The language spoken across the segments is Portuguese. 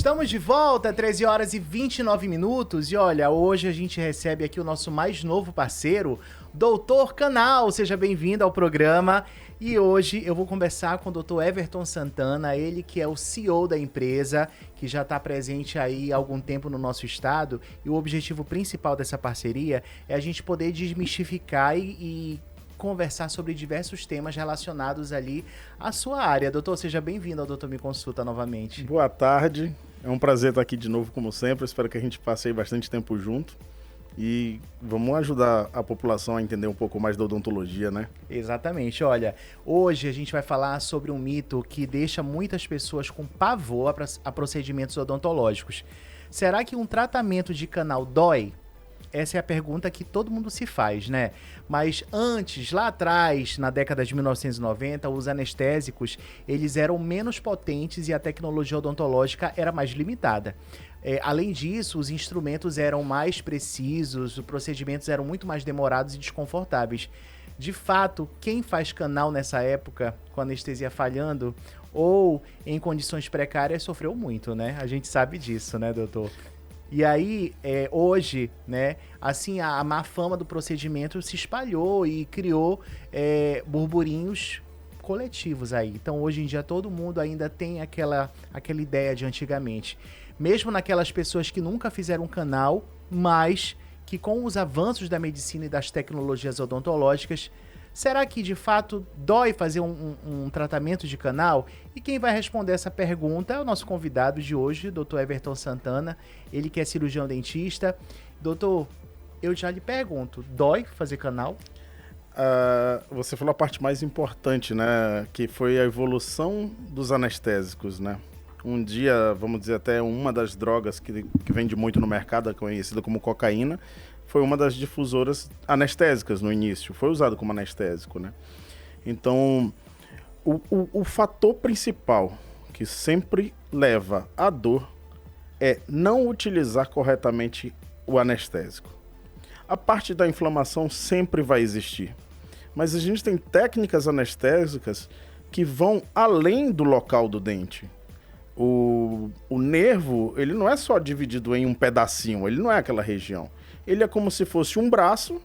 Estamos de volta, 13 horas e 29 minutos. E olha, hoje a gente recebe aqui o nosso mais novo parceiro, Doutor Canal. Seja bem-vindo ao programa. E hoje eu vou conversar com o Dr. Everton Santana, ele que é o CEO da empresa, que já está presente aí há algum tempo no nosso estado. E o objetivo principal dessa parceria é a gente poder desmistificar e conversar sobre diversos temas relacionados ali à sua área. Doutor, seja bem-vindo ao Doutor Me Consulta novamente. Boa tarde, é um prazer estar aqui de novo como sempre, espero que a gente passe aí bastante tempo junto e vamos ajudar a população a entender um pouco mais da odontologia, né? Exatamente, olha, hoje a gente vai falar sobre um mito que deixa muitas pessoas com pavor a procedimentos odontológicos. Será que um tratamento de canal dói? Essa é a pergunta que todo mundo se faz, né? Mas antes, lá atrás, na década de 1990, os anestésicos, eles eram menos potentes e a tecnologia odontológica era mais limitada. Além disso, os instrumentos eram mais precisos, os procedimentos eram muito mais demorados e desconfortáveis. De fato, quem faz canal nessa época, com anestesia falhando, ou em condições precárias, sofreu muito, né? A gente sabe disso, né, doutor? E aí, hoje, né, assim, a má fama do procedimento se espalhou e criou burburinhos coletivos aí. Então, hoje em dia, todo mundo ainda tem aquela ideia de antigamente. Mesmo naquelas pessoas que nunca fizeram um canal, mas que com os avanços da medicina e das tecnologias odontológicas, será que de fato dói fazer um tratamento de canal? E quem vai responder essa pergunta é o nosso convidado de hoje, Dr. Everton Santana, ele que é cirurgião dentista. Doutor, eu já lhe pergunto, dói fazer canal? Você falou a parte mais importante, né? Que foi a evolução dos anestésicos, né? Um dia, vamos dizer, até uma das drogas que vende muito no mercado, conhecida como cocaína, foi uma das difusoras anestésicas no início, foi usado como anestésico, né? Então, o fator principal que sempre leva à dor é não utilizar corretamente o anestésico. A parte da inflamação sempre vai existir, mas a gente tem técnicas anestésicas que vão além do local do dente. O nervo, ele não é só dividido em um pedacinho, ele não é aquela região. Ele é como se fosse um braço,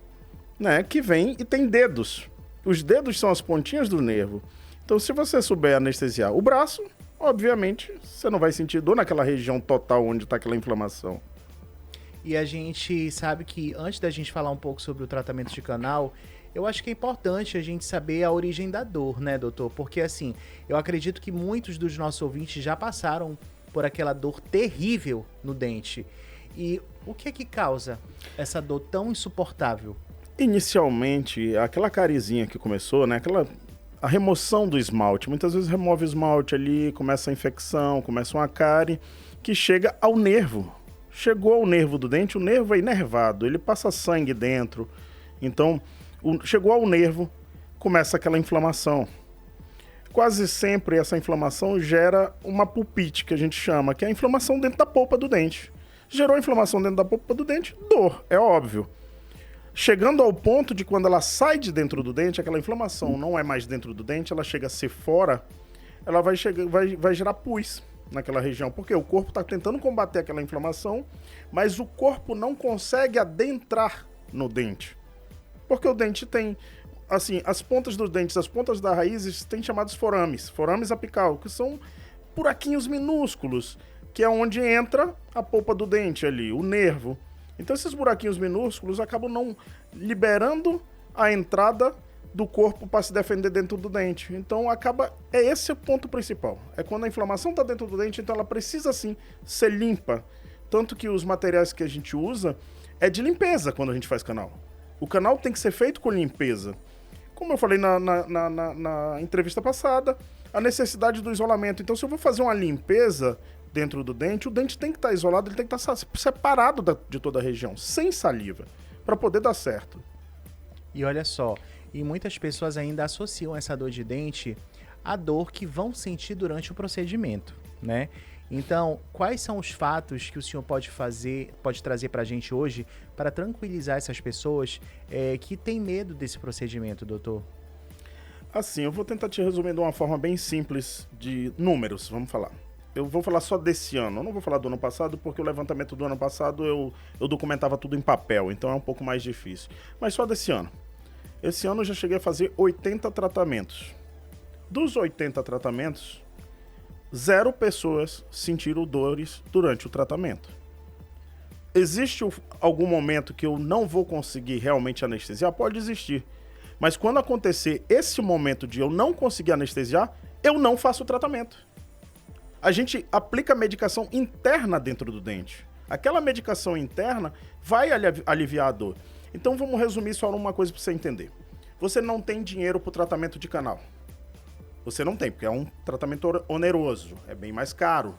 né, que vem e tem dedos. Os dedos são as pontinhas do nervo. Então, se você souber anestesiar o braço, obviamente, você não vai sentir dor naquela região total onde está aquela inflamação. E a gente sabe que, antes da gente falar um pouco sobre o tratamento de canal, eu acho que é importante a gente saber a origem da dor, né, doutor? Porque, assim, eu acredito que muitos dos nossos ouvintes já passaram por aquela dor terrível no dente. E o que é que causa essa dor tão insuportável? Inicialmente, aquela carizinha que começou, né, a remoção do esmalte. Muitas vezes remove o esmalte ali, começa a infecção, começa uma cárie que chega ao nervo. Chegou ao nervo do dente, o nervo é inervado, ele passa sangue dentro. Então, chegou ao nervo, começa aquela inflamação. Quase sempre essa inflamação gera uma pulpite, que a gente chama, que é a inflamação dentro da polpa do dente. Gerou inflamação dentro da polpa do dente, dor, é óbvio. Chegando ao ponto de quando ela sai de dentro do dente, aquela inflamação não é mais dentro do dente, ela chega a ser fora, ela vai gerar pus naquela região, porque o corpo está tentando combater aquela inflamação, mas o corpo não consegue adentrar no dente. Porque o dente tem, assim, as pontas dos dentes, as pontas das raízes têm chamados forames apical, que são buraquinhos minúsculos, que é onde entra a polpa do dente ali, o nervo. Então esses buraquinhos minúsculos acabam não liberando a entrada do corpo para se defender dentro do dente. Então é esse o ponto principal. É quando a inflamação está dentro do dente, então ela precisa sim ser limpa. Tanto que os materiais que a gente usa é de limpeza quando a gente faz canal. O canal tem que ser feito com limpeza. Como eu falei na entrevista passada, a necessidade do isolamento. Então se eu vou fazer uma limpeza dentro do dente, o dente tem que estar isolado, ele tem que estar separado de toda a região, sem saliva, para poder dar certo. E olha só, e muitas pessoas ainda associam essa dor de dente à dor que vão sentir durante o procedimento, né? Então, quais são os fatos que o senhor pode trazer para a gente hoje para tranquilizar essas pessoas que têm medo desse procedimento, doutor? Assim, eu vou tentar te resumir de uma forma bem simples de números, vamos falar. eu vou falar só desse ano, eu não vou falar do ano passado, porque o levantamento do ano passado eu documentava tudo em papel, então é um pouco mais difícil. Mas só desse ano. Esse ano eu já cheguei a fazer 80 tratamentos. Dos 80 tratamentos, 0 pessoas sentiram dores durante o tratamento. Existe algum momento que eu não vou conseguir realmente anestesiar? Pode existir. Mas quando acontecer esse momento de eu não conseguir anestesiar, eu não faço o tratamento. A gente aplica medicação interna dentro do dente. Aquela medicação interna vai aliviar a dor. Então vamos resumir só numa coisa para você entender. Você não tem dinheiro para o tratamento de canal. Você não tem, porque é um tratamento oneroso, é bem mais caro.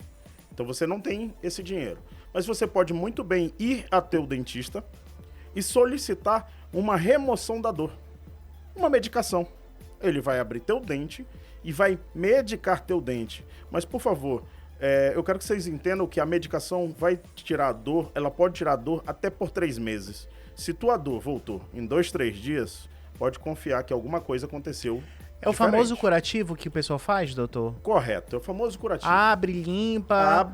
Então você não tem esse dinheiro. Mas você pode muito bem ir até o dentista e solicitar uma remoção da dor. Uma medicação. Ele vai abrir teu dente e vai medicar teu dente. Mas, por favor, eu quero que vocês entendam que a medicação vai tirar a dor, ela pode tirar a dor até por 3 meses. Se tua dor voltou em 2, 3 dias, pode confiar que alguma coisa aconteceu. É o famoso curativo que o pessoal faz, doutor? Correto, é o famoso curativo. Abre, limpa,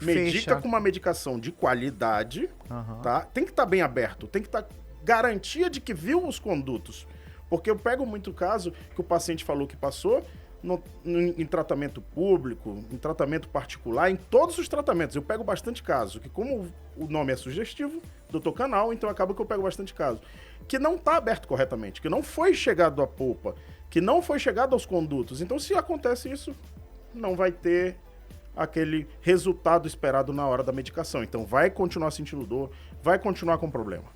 medica fecha. com uma medicação de qualidade, tá? Tem que estar bem aberto, tem que estar garantia de que viu os condutos. Porque eu pego muito caso que o paciente falou que passou em tratamento público, em tratamento particular, em todos os tratamentos. Eu pego bastante caso, que como o nome é sugestivo, Dr. Canal, então acaba que eu pego bastante caso. Que não está aberto corretamente, que não foi chegado à polpa, que não foi chegado aos condutos. Então, se acontece isso, não vai ter aquele resultado esperado na hora da medicação. Então, vai continuar sentindo dor, vai continuar com problema.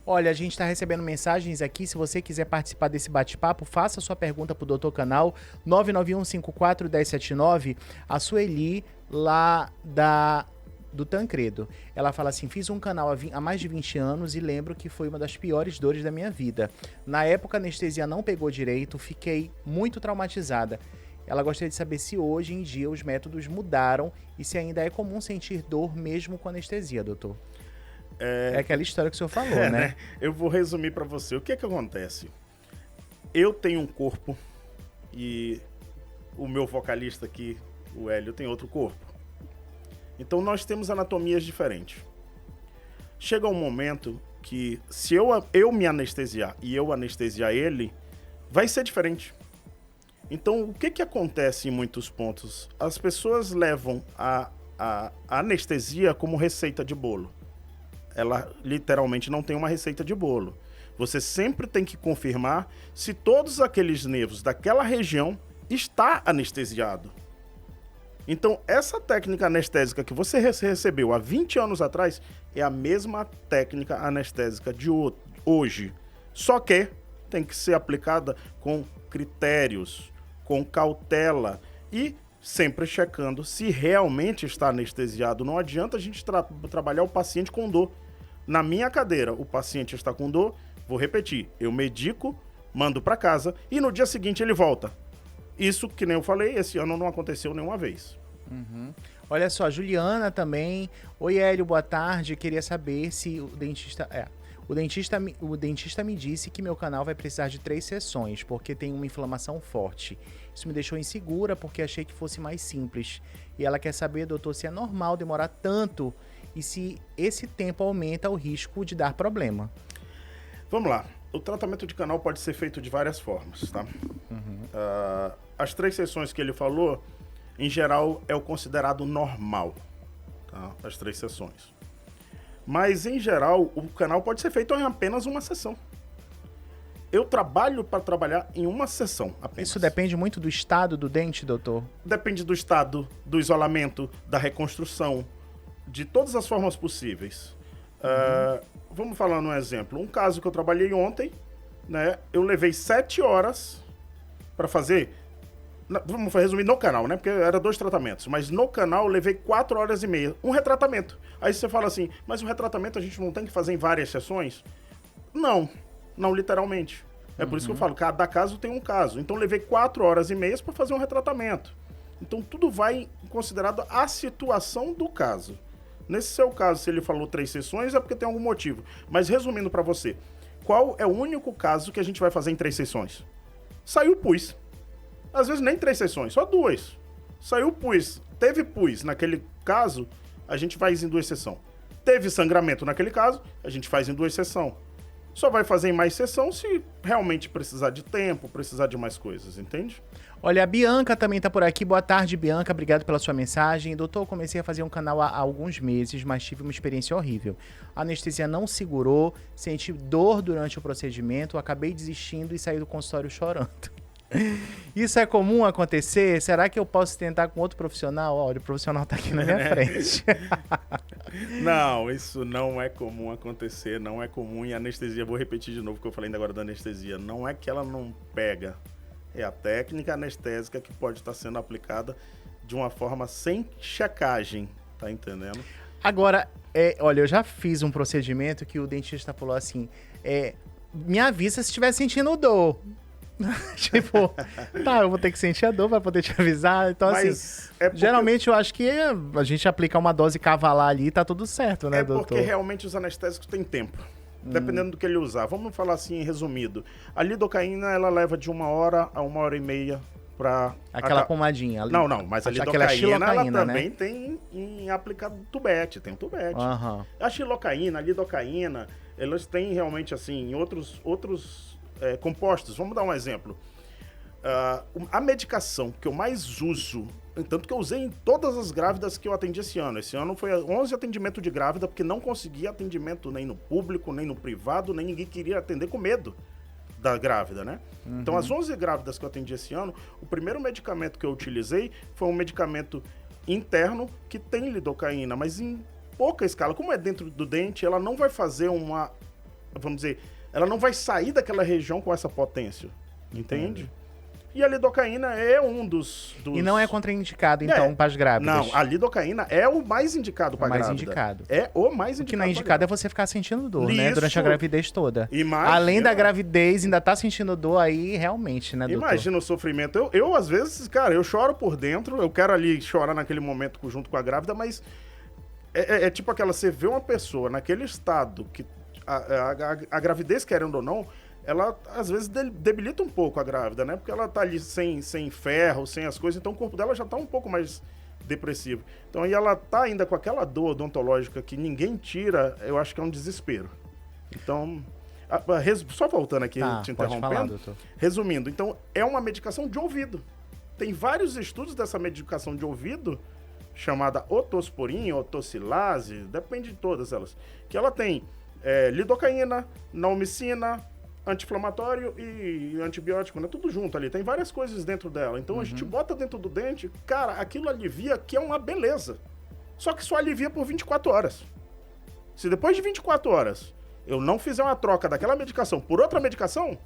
Olha, a gente está recebendo mensagens aqui. Se você quiser participar desse bate-papo, faça sua pergunta para o Dr. Canal, 991541079. A Sueli, lá do Tancredo. Ela fala assim: fiz um canal há mais de 20 anos e lembro que foi uma das piores dores da minha vida. Na época a anestesia não pegou direito, fiquei muito traumatizada. Ela gostaria de saber se hoje em dia os métodos mudaram e se ainda é comum sentir dor mesmo com anestesia, doutor. É aquela história que o senhor falou, né? Eu vou resumir para você. O que acontece? Eu tenho um corpo e o meu vocalista aqui, o Hélio, tem outro corpo. Então nós temos anatomias diferentes. Chega um momento que se eu me anestesiar e eu anestesiar ele, vai ser diferente. Então o que acontece em muitos pontos? As pessoas levam a anestesia como receita de bolo. Ela literalmente não tem uma receita de bolo. Você sempre tem que confirmar se todos aqueles nervos daquela região está anestesiado. Então, essa técnica anestésica que você recebeu há 20 anos atrás é a mesma técnica anestésica de hoje. Só que tem que ser aplicada com critérios, com cautela e sempre checando se realmente está anestesiado. Não adianta a gente trabalhar o paciente com dor. Na minha cadeira, o paciente está com dor, vou repetir, eu medico, mando para casa e no dia seguinte ele volta. Isso, que nem eu falei, esse ano não aconteceu nenhuma vez. Uhum. Olha só, Juliana também. Oi, Hélio, boa tarde. Queria saber se o dentista... O dentista me disse que meu canal vai precisar de 3 sessões, porque tem uma inflamação forte. Isso me deixou insegura, porque achei que fosse mais simples. E ela quer saber, doutor, se é normal demorar tanto e se esse tempo aumenta o risco de dar problema. Vamos lá. O tratamento de canal pode ser feito de várias formas, tá? As 3 sessões que ele falou, em geral, é o considerado normal, tá? As 3 sessões. Mas, em geral, o canal pode ser feito em apenas uma sessão. Eu trabalho para trabalhar em uma sessão apenas. Isso depende muito do estado do dente, doutor? Depende do estado, do isolamento, da reconstrução, de todas as formas possíveis. Vamos falar um exemplo. Um caso que eu trabalhei ontem, né? Eu levei 7 horas para fazer... Vamos resumir no canal, né? Porque era 2 tratamentos. Mas no canal eu levei 4 horas e meia. Um retratamento. Aí você fala assim, mas o retratamento a gente não tem que fazer em várias sessões? Não literalmente. É por isso que eu falo, cada caso tem um caso. Então eu levei 4 horas e meia para fazer um retratamento. Então tudo vai considerado a situação do caso. Nesse seu caso, se ele falou 3 sessões, é porque tem algum motivo. Mas resumindo para você, qual é o único caso que a gente vai fazer em 3 sessões? Saiu o pus. Às vezes nem 3 sessões, só 2. Saiu o pus. teve pus, naquele caso, a gente faz em 2 sessões. Teve sangramento naquele caso, a gente faz em 2 sessões. Só vai fazer em mais sessão se realmente precisar de tempo, precisar de mais coisas, entende? Olha, a Bianca também tá por aqui. Boa tarde, Bianca. Obrigado pela sua mensagem. Doutor, comecei a fazer um canal há alguns meses, mas tive uma experiência horrível. A anestesia não segurou, senti dor durante o procedimento, acabei desistindo e saí do consultório chorando. Isso é comum acontecer? Será que eu posso tentar com outro profissional? Olha, o profissional tá aqui na minha frente. Não, isso não é comum acontecer, não é comum. E a anestesia, vou repetir de novo o que eu falei ainda agora da anestesia, não é que ela não pega, é a técnica anestésica que pode estar sendo aplicada de uma forma sem checagem, tá entendendo? Agora, olha, eu já fiz um procedimento que o dentista falou assim, me avisa se estiver sentindo dor. Tipo, tá, eu vou ter que sentir a dor pra poder te avisar. Então, Mas assim, geralmente eu acho que a gente aplica uma dose cavalar ali e tá tudo certo, né, doutor? É porque realmente os anestésicos têm tempo, dependendo do que ele usar. Vamos falar assim, resumido. A lidocaína, ela leva de 1 hora a 1h30 pra... Aquela pomadinha ali. Não, mas a Aquela lidocaína, ela xilocaína, também né? tem em aplicado tubete, tem tubete. Aham. A xilocaína, a lidocaína, elas têm realmente, assim, outros compostos. Vamos dar um exemplo. A medicação que eu mais uso, tanto que eu usei em todas as grávidas que eu atendi esse ano. Esse ano foi 11 atendimento de grávida, porque não conseguia atendimento nem no público, nem no privado, nem ninguém queria atender com medo da grávida, né? Uhum. Então, as 11 grávidas que eu atendi esse ano, o primeiro medicamento que eu utilizei foi um medicamento interno que tem lidocaína, mas em pouca escala. Como é dentro do dente, ela não vai fazer vamos dizer, ela não vai sair daquela região com essa potência, entende? E a lidocaína é um dos... E não é contraindicado, então, para as grávidas? Não, a lidocaína é o mais indicado para grávida. Mais indicado. É o mais indicado. O que não é indicado é você ficar sentindo dor, né? Isso. Durante a gravidez toda. Imagina. Além da gravidez, ainda tá sentindo dor aí, realmente, né, doutor? Imagina o sofrimento. Eu, às vezes, cara, eu choro por dentro, eu quero ali chorar naquele momento junto com a grávida, mas é tipo aquela, você vê uma pessoa naquele estado que a gravidez, querendo ou não, ela às vezes debilita um pouco a grávida, né? Porque ela tá ali sem ferro, sem as coisas, então o corpo dela já tá um pouco mais depressivo. Então, e ela tá ainda com aquela dor odontológica que ninguém tira, eu acho que é um desespero. Então, só voltando aqui, te interrompendo. Pode falar, doutor. Resumindo, então, é uma medicação de ouvido. Tem vários estudos dessa medicação de ouvido, chamada otosporina, otocilase, depende de todas elas, que ela tem lidocaína, naumicina, anti-inflamatório e antibiótico, né? Tudo junto ali. Tem várias coisas dentro dela. Então, a gente bota dentro do dente, cara, aquilo alivia, que é uma beleza. Só que só alivia por 24 horas. Se depois de 24 horas eu não fizer uma troca daquela medicação por outra medicação,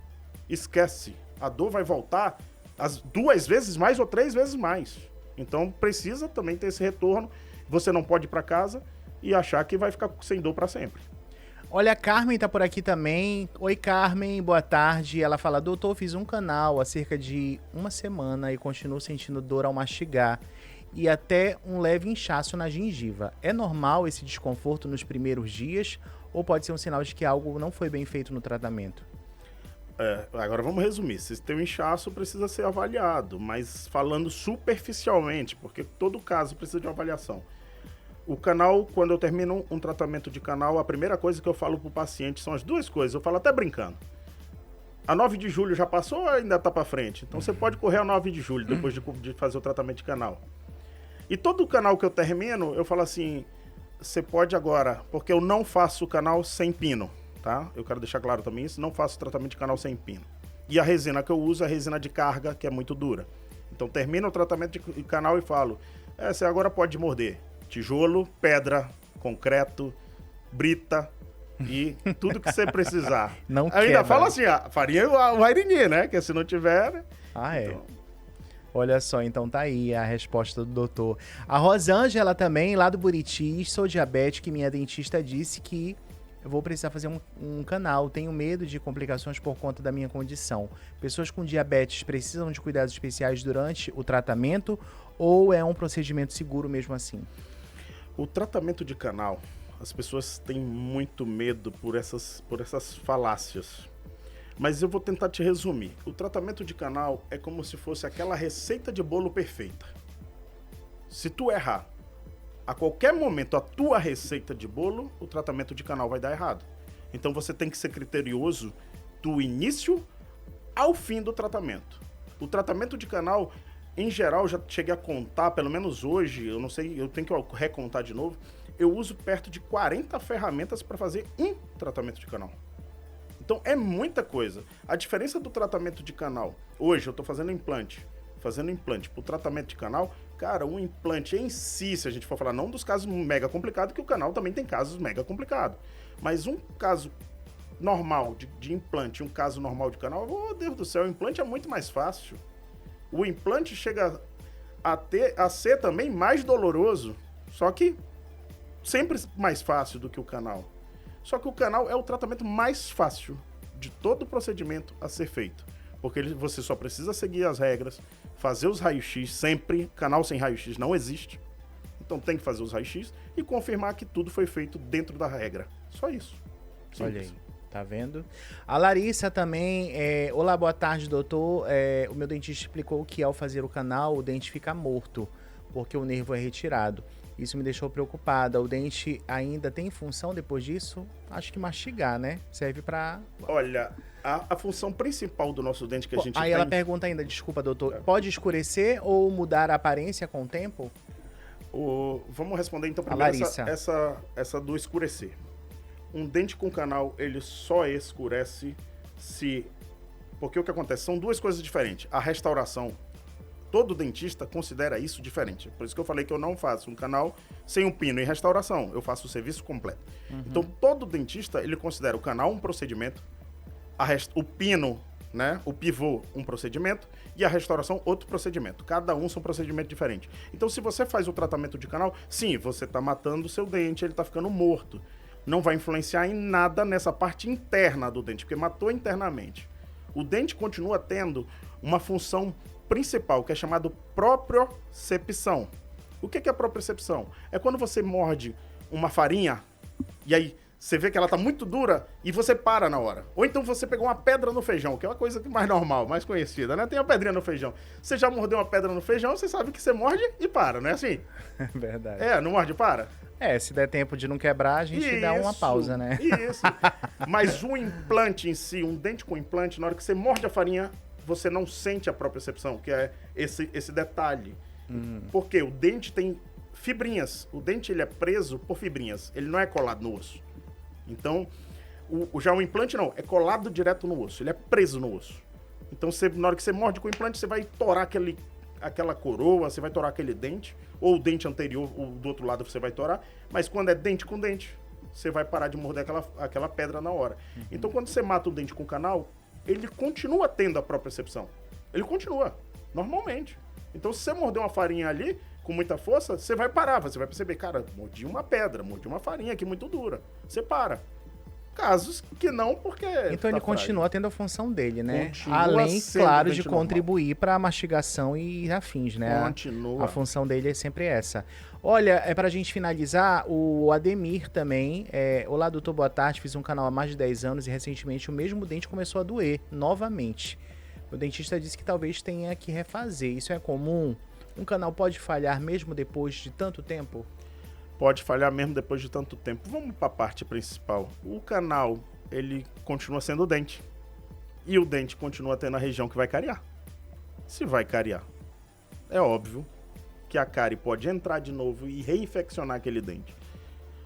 esquece. A dor vai voltar as 2 vezes mais ou 3 vezes mais. Então, precisa também ter esse retorno. Você não pode ir para casa e achar que vai ficar sem dor para sempre. Olha, a Carmen tá por aqui também. Oi, Carmen, boa tarde. Ela fala, doutor, fiz um canal há cerca de 1 semana e continuo sentindo dor ao mastigar e até um leve inchaço na gengiva. É normal esse desconforto nos primeiros dias ou pode ser um sinal de que algo não foi bem feito no tratamento? Agora vamos resumir. Se tem um inchaço, precisa ser avaliado, mas falando superficialmente, porque todo caso precisa de uma avaliação. O canal, quando eu termino um tratamento de canal, a primeira coisa que eu falo pro paciente são as 2 coisas. Eu falo até brincando. A 9 de julho já passou ou ainda tá pra frente? Então você pode correr a 9 de julho depois de fazer o tratamento de canal. E todo canal que eu termino, eu falo assim, você pode agora, porque eu não faço canal sem pino, tá? Eu quero deixar claro também isso, não faço tratamento de canal sem pino. E a resina que eu uso é a resina de carga, que é muito dura. Então termino o tratamento de canal e falo, você agora pode morder. Tijolo, pedra, concreto, brita e tudo que você precisar. Não ainda quebra. fala assim, faria o Airinê, né? Que se não tiver... Né? Então... Olha só, então tá aí a resposta do doutor. A Rosângela também, lá do Buriti, sou diabética e minha dentista disse que eu vou precisar fazer um canal. Tenho medo de complicações por conta da minha condição. Pessoas com diabetes precisam de cuidados especiais durante o tratamento ou é um procedimento seguro mesmo assim? O tratamento de canal, as pessoas têm muito medo por essas falácias. Mas eu vou tentar te resumir. O tratamento de canal é como se fosse aquela receita de bolo perfeita. Se tu errar, a qualquer momento, a tua receita de bolo, o tratamento de canal vai dar errado. Então você tem que ser criterioso do início ao fim do tratamento. O tratamento de canal, em geral, já cheguei a contar, pelo menos hoje, eu não sei, eu tenho que recontar de novo, eu uso perto de 40 ferramentas para fazer um tratamento de canal. Então é muita coisa. A diferença do tratamento de canal, hoje eu estou fazendo implante para o tratamento de canal, cara, um implante em si, se a gente for falar não dos casos mega complicados, que o canal também tem casos mega complicados, mas um caso normal de implante, um caso normal de canal, oh Deus do céu, o implante é muito mais fácil. O implante chega a ser também mais doloroso, só que sempre mais fácil do que o canal. Só que o canal é o tratamento mais fácil de todo o procedimento a ser feito. Porque você só precisa seguir as regras, fazer os raios-x sempre. Canal sem raio-x não existe. Então tem que fazer os raios-x e confirmar que tudo foi feito dentro da regra. Só isso. Simples. Olha aí, tá vendo? A Larissa também, olá, boa tarde, doutor. O meu dentista explicou que ao fazer o canal, o dente fica morto, porque o nervo é retirado. Isso me deixou preocupada. O dente ainda tem função depois disso? Acho que mastigar, né? Serve pra... Olha, a função principal do nosso dente que a gente tem... Aí ela pergunta ainda, desculpa, doutor, pode escurecer ou mudar a aparência com o tempo? Vamos responder então primeiro essa do escurecer. Um dente com canal, ele só escurece se... Porque o que acontece? São duas coisas diferentes. A restauração, todo dentista considera isso diferente. Por isso que eu falei que eu não faço um canal sem um pino e restauração. Eu faço o serviço completo. Uhum. Então, todo dentista, ele considera o canal um procedimento, o pino, né, o pivô, um procedimento, e a restauração, outro procedimento. Cada um são procedimentos diferentes. Então, se você faz o tratamento de canal, sim, você está matando o seu dente, ele está ficando morto. Não vai influenciar em nada nessa parte interna do dente, porque matou internamente. O dente continua tendo uma função principal, que é chamado propriocepção. O que é propriocepção? É quando você morde uma farinha e aí você vê que ela tá muito dura e você para na hora. Ou então você pegou uma pedra no feijão, que é uma coisa mais normal, mais conhecida, né? Tem uma pedrinha no feijão. Você já mordeu uma pedra no feijão, você sabe que você morde e para, não é assim? Verdade. Não morde e para? Se der tempo de não quebrar, a gente dá uma pausa, né? Isso. Mas o implante em si, um dente com implante, na hora que você morde a farinha, você não sente a propriocepção, que é esse detalhe. Porque o dente tem fibrinhas. O dente ele é preso por fibrinhas. Ele não é colado no osso. Então, já o implante não. É colado direto no osso. Ele é preso no osso. Então, na hora que você morde com o implante, você vai torar aquela coroa, você vai torar aquele dente. Ou o dente anterior, ou do outro lado você vai torar. Mas quando é dente com dente, você vai parar de morder aquela pedra na hora. Então, quando você mata o dente com canal, ele continua tendo a propriocepção. Ele continua, normalmente. Então, se você morder uma farinha ali, com muita força, você vai parar. Você vai perceber, cara, mordi uma pedra, mordi uma farinha aqui muito dura. Você para. Casos que não, porque... Então ele continua tendo a função dele, né? Continua além, sendo claro, de normal. Contribuir para a mastigação e afins, né? Continua. A função dele é sempre essa. Olha, pra gente finalizar, o Ademir também. Olá, doutor, boa tarde. Fiz um canal há mais de 10 anos e recentemente o mesmo dente começou a doer novamente. O dentista disse que talvez tenha que refazer. Isso é comum? Um canal pode falhar mesmo depois de tanto tempo? Pode falhar mesmo depois de tanto tempo. Vamos para a parte principal. O canal, ele continua sendo o dente. E o dente continua tendo a região que vai cariar. Se vai cariar, é óbvio que a cárie pode entrar de novo e reinfeccionar aquele dente.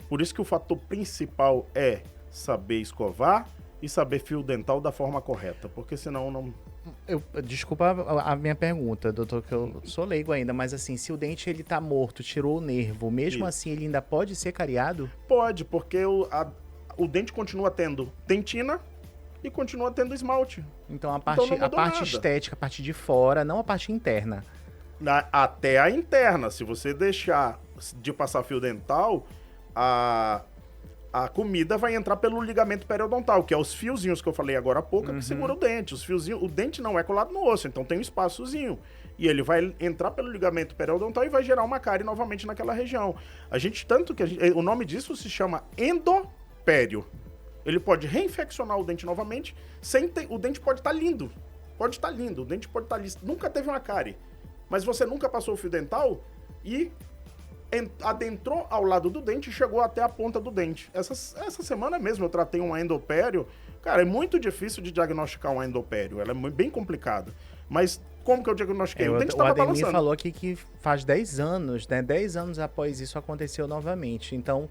Por isso que o fator principal é saber escovar e saber fio dental da forma correta. Porque senão não... Desculpa a minha pergunta, doutor, que eu sou leigo ainda, mas assim, se o dente ele tá morto, tirou o nervo, mesmo assim ele ainda pode ser cariado? Pode, porque o dente continua tendo dentina e continua tendo esmalte. Então a parte estética, a parte de fora, não a parte interna. Até a interna. Se você deixar de passar fio dental, a comida vai entrar pelo ligamento periodontal, que é os fiozinhos que eu falei agora há pouco, que segura o dente. Os fiozinhos, o dente não é colado no osso, então tem um espaçozinho. E ele vai entrar pelo ligamento periodontal e vai gerar uma cárie novamente naquela região. O nome disso se chama endopério. Ele pode reinfeccionar o dente novamente, o dente pode estar lindo. Pode estar lindo, o dente pode estar liso. Nunca teve uma cárie. Mas você nunca passou o fio dental, e adentrou ao lado do dente e chegou até a ponta do dente. Essa semana mesmo eu tratei um endopério. Cara, é muito difícil de diagnosticar um endopério, ela é bem complicada. Mas como que eu diagnostiquei? O dente estava balançando. O Ademir falou aqui que faz 10 anos, né? 10 anos após isso aconteceu novamente. Então,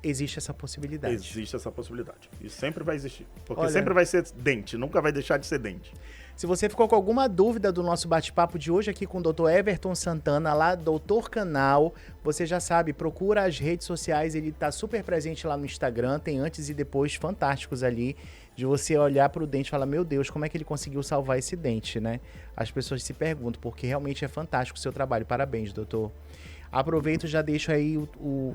existe essa possibilidade. Existe essa possibilidade. E sempre vai existir. Porque sempre vai ser dente, nunca vai deixar de ser dente. Se você ficou com alguma dúvida do nosso bate-papo de hoje aqui com o Dr. Everton Santana, lá Doutor Canal, você já sabe, procura as redes sociais, ele tá super presente lá no Instagram, tem antes e depois fantásticos ali, de você olhar pro dente e falar, meu Deus, como é que ele conseguiu salvar esse dente, né? As pessoas se perguntam, porque realmente é fantástico o seu trabalho. Parabéns, doutor. Aproveito e já deixo aí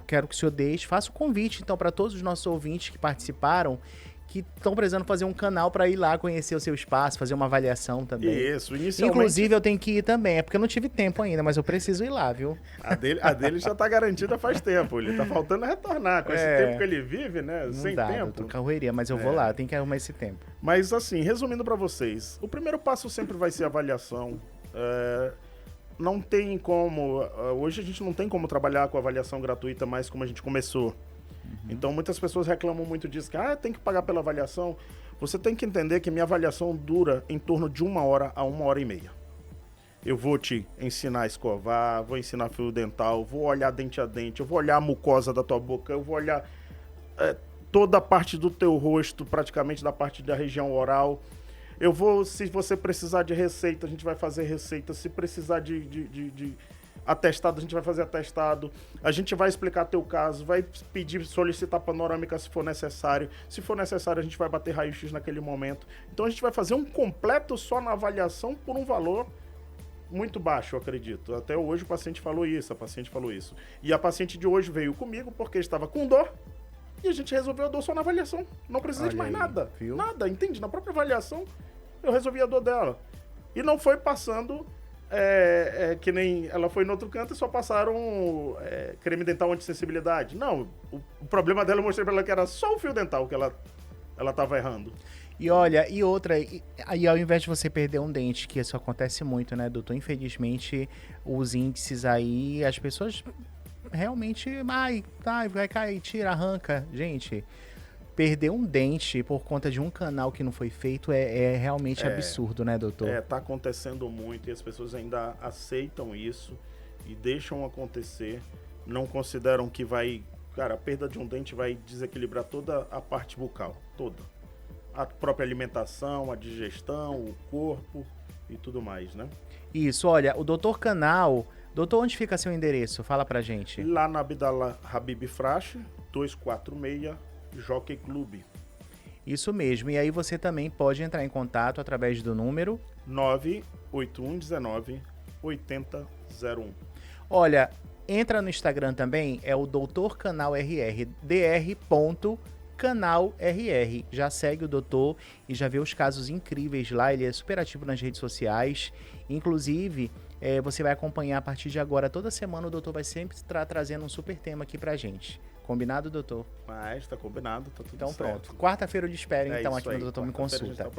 quero que o senhor deixe, faça o convite então para todos os nossos ouvintes que participaram, que estão precisando fazer um canal para ir lá conhecer o seu espaço, fazer uma avaliação também. Isso, inicialmente... Inclusive, eu tenho que ir também, é porque eu não tive tempo ainda, mas eu preciso ir lá, viu? A dele já tá garantida faz tempo, ele tá faltando retornar. Com esse tempo que ele vive, né? Não sem dá, tempo. Doutor, correria, mas eu vou lá, tem que arrumar esse tempo. Mas assim, resumindo para vocês, o primeiro passo sempre vai ser a avaliação. Não tem como... Hoje a gente não tem como trabalhar com avaliação gratuita mais como a gente começou. Então, muitas pessoas reclamam muito disso, que tem que pagar pela avaliação. Você tem que entender que minha avaliação dura em torno de 1 hora a 1h30. Eu vou te ensinar a escovar, vou ensinar fio dental, vou olhar dente a dente, eu vou olhar a mucosa da tua boca, eu vou olhar toda a parte do teu rosto, praticamente da parte da região oral. Eu vou, se você precisar de receita, a gente vai fazer receita. Se precisar de atestado, a gente vai fazer atestado. A gente vai explicar teu caso, vai solicitar panorâmica se for necessário. Se for necessário, a gente vai bater raio-x naquele momento. Então a gente vai fazer um completo só na avaliação por um valor muito baixo, eu acredito. Até hoje o paciente falou isso, a paciente falou isso. E a paciente de hoje veio comigo porque estava com dor e a gente resolveu a dor só na avaliação. Não precisa de mais nada. Viu? Nada, entende? Na própria avaliação eu resolvi a dor dela. E não foi passando... que nem ela foi no outro canto e só passaram creme dental anti-sensibilidade. Não, o problema dela eu mostrei pra ela que era só o fio dental que ela tava errando. E olha, e outra, aí ao invés de você perder um dente, que isso acontece muito, né, doutor? Infelizmente, os índices aí, as pessoas realmente, vai cair, tira, arranca. Gente, perder um dente por conta de um canal que não foi feito é realmente absurdo, né, doutor? Tá acontecendo muito e as pessoas ainda aceitam isso e deixam acontecer, não consideram que a perda de um dente vai desequilibrar toda a parte bucal, toda. A própria alimentação, a digestão, o corpo e tudo mais, né? Isso, olha, o Doutor Canal... Doutor, onde fica seu endereço? Fala pra gente. Lá na Abdallah Habib Frache, 246, Jockey Club. Isso mesmo. E aí você também pode entrar em contato através do número 98119-8001. Olha, entra no Instagram também, é o Doutor Canal RR, dr.canalrr. Já segue o doutor e já vê os casos incríveis lá, ele é super ativo nas redes sociais. Inclusive, você vai acompanhar a partir de agora, toda semana o doutor vai sempre estar trazendo um super tema aqui pra gente. Combinado, doutor? Mas tá combinado, tá tudo então, certo. Pronto. Quarta-feira eu te espero, então, aqui aí. no Doutor Me Consulta.